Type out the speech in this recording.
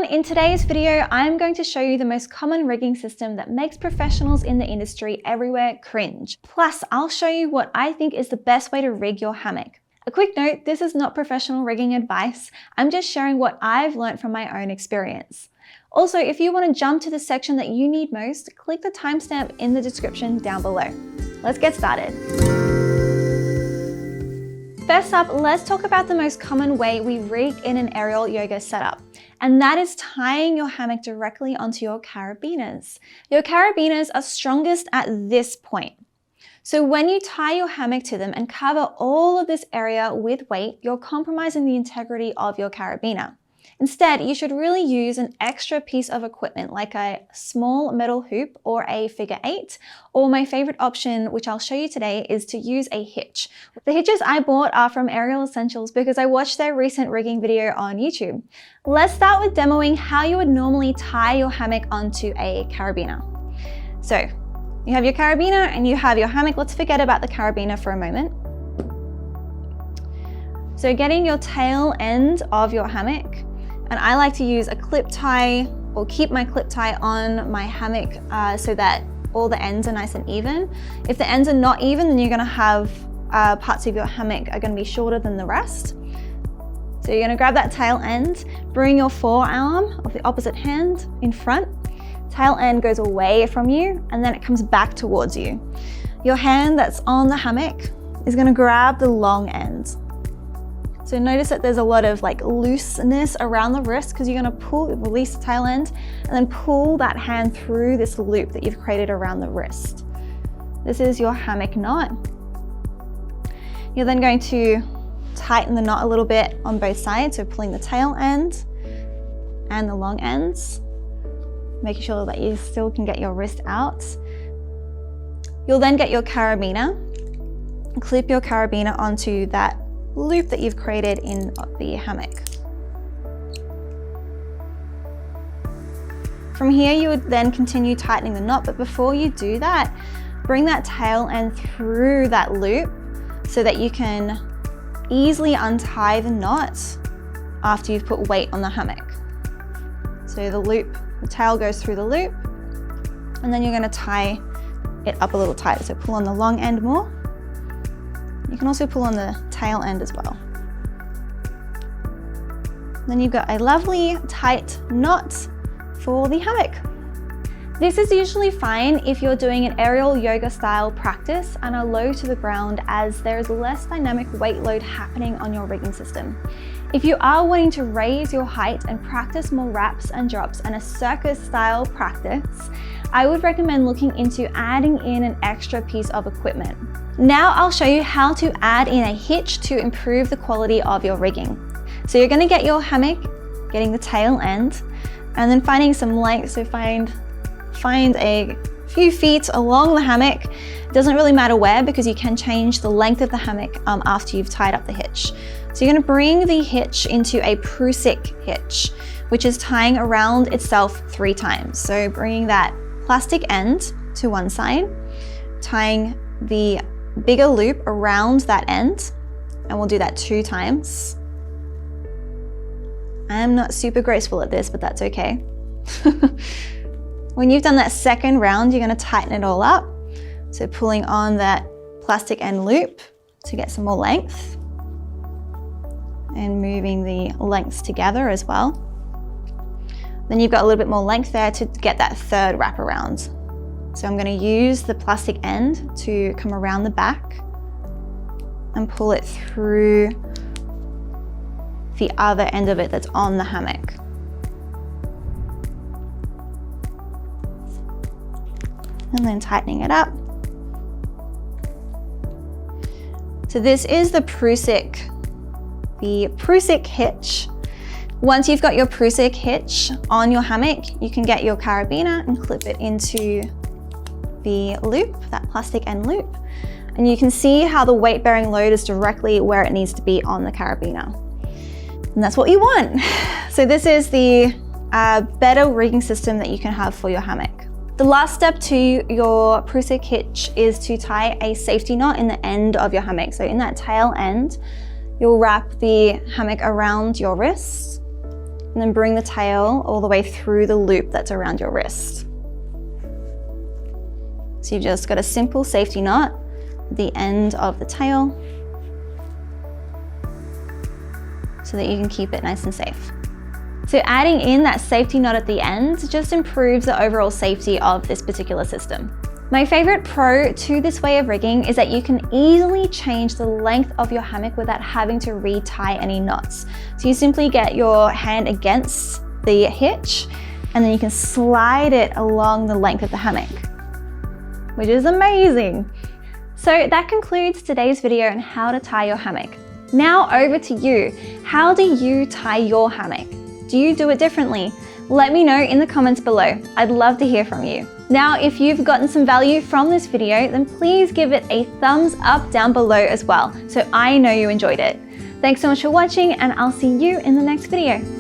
in today's video, I'm going to show you the most common rigging system that makes professionals in the industry everywhere cringe. Plus, I'll show you what I think is the best way to rig your hammock. A quick note, this is not professional rigging advice. I'm just sharing what I've learned from my own experience. Also, if you want to jump to the section that you need most, click the timestamp in the description down below. Let's get started. First up, let's talk about the most common way we rig in an aerial yoga setup, and that is tying your hammock directly onto your carabiners. Your carabiners are strongest at this point. So when you tie your hammock to them and cover all of this area with weight, you're compromising the integrity of your carabiner. Instead, you should really use an extra piece of equipment like a small metal hoop or a figure 8, or my favorite option, which I'll show you today, is to use a hitch. The hitches I bought are from Aerial Essentials because I watched their recent rigging video on YouTube. Let's start with demoing how you would normally tie your hammock onto a carabiner. So, you have your carabiner and you have your hammock. Let's forget about the carabiner for a moment. So getting your tail end of your hammock, and I like to use a clip tie or keep my clip tie on my hammock so that all the ends are nice and even. If the ends are not even, then you're gonna have parts of your hammock are gonna be shorter than the rest. So you're gonna grab that tail end, bring your forearm of the opposite hand in front. Tail end goes away from you and then it comes back towards you. Your hand that's on the hammock is gonna grab the long end. So notice that there's a lot of like looseness around the wrist because you're gonna release the tail end and then pull that hand through this loop that you've created around the wrist. This is your hammock knot. You're then going to tighten the knot a little bit on both sides, so pulling the tail end and the long ends, making sure that you still can get your wrist out. You'll then get your carabiner and clip your carabiner onto that loop that you've created in the hammock. From here, you would then continue tightening the knot, but before you do that, bring that tail end through that loop so that you can easily untie the knot after you've put weight on the hammock. So the tail goes through the loop, and then you're going to tie it up a little tighter. So pull on the long end more. You can also pull on the tail end as well. Then you've got a lovely tight knot for the hammock. This is usually fine if you're doing an aerial yoga style practice and are low to the ground, as there's less dynamic weight load happening on your rigging system. If you are wanting to raise your height and practice more wraps and drops and a circus style practice, I would recommend looking into adding in an extra piece of equipment. Now I'll show you how to add in a hitch to improve the quality of your rigging. So you're going to get your hammock, getting the tail end, and then finding some length. So find a few feet along the hammock. It doesn't really matter where because you can change the length of the hammock after you've tied up the hitch. So you're going to bring the hitch into a Prusik Hitch, which is tying around itself 3 times. So bringing that plastic end to one side, tying the bigger loop around that end, and we'll do that 2 times. I'm not super graceful at this, but that's okay. When you've done that second round, you're going to tighten it all up. So pulling on that plastic end loop to get some more length, and moving the lengths together as well. Then you've got a little bit more length there to get that third wrap around. So I'm going to use the plastic end to come around the back and pull it through the other end of it that's on the hammock. And then tightening it up. So this is the Prusik Hitch. Once you've got your Prusik Hitch on your hammock, you can get your carabiner and clip it into the loop, that plastic end loop. And you can see how the weight-bearing load is directly where it needs to be on the carabiner. And that's what you want. So this is the better rigging system that you can have for your hammock. The last step to your Prusik Hitch is to tie a safety knot in the end of your hammock. So in that tail end, you'll wrap the hammock around your wrists. and then bring the tail all the way through the loop that's around your wrist. So you've just got a simple safety knot at the end of the tail so that you can keep it nice and safe. So adding in that safety knot at the end just improves the overall safety of this particular system. My favorite pro to this way of rigging is that you can easily change the length of your hammock without having to retie any knots. So you simply get your hand against the hitch and then you can slide it along the length of the hammock, which is amazing. So that concludes today's video on how to tie your hammock. Now over to you. How do you tie your hammock? Do you do it differently? Let me know in the comments below. I'd love to hear from you. Now, if you've gotten some value from this video, then please give it a thumbs up down below as well, so I know you enjoyed it. Thanks so much for watching, and I'll see you in the next video.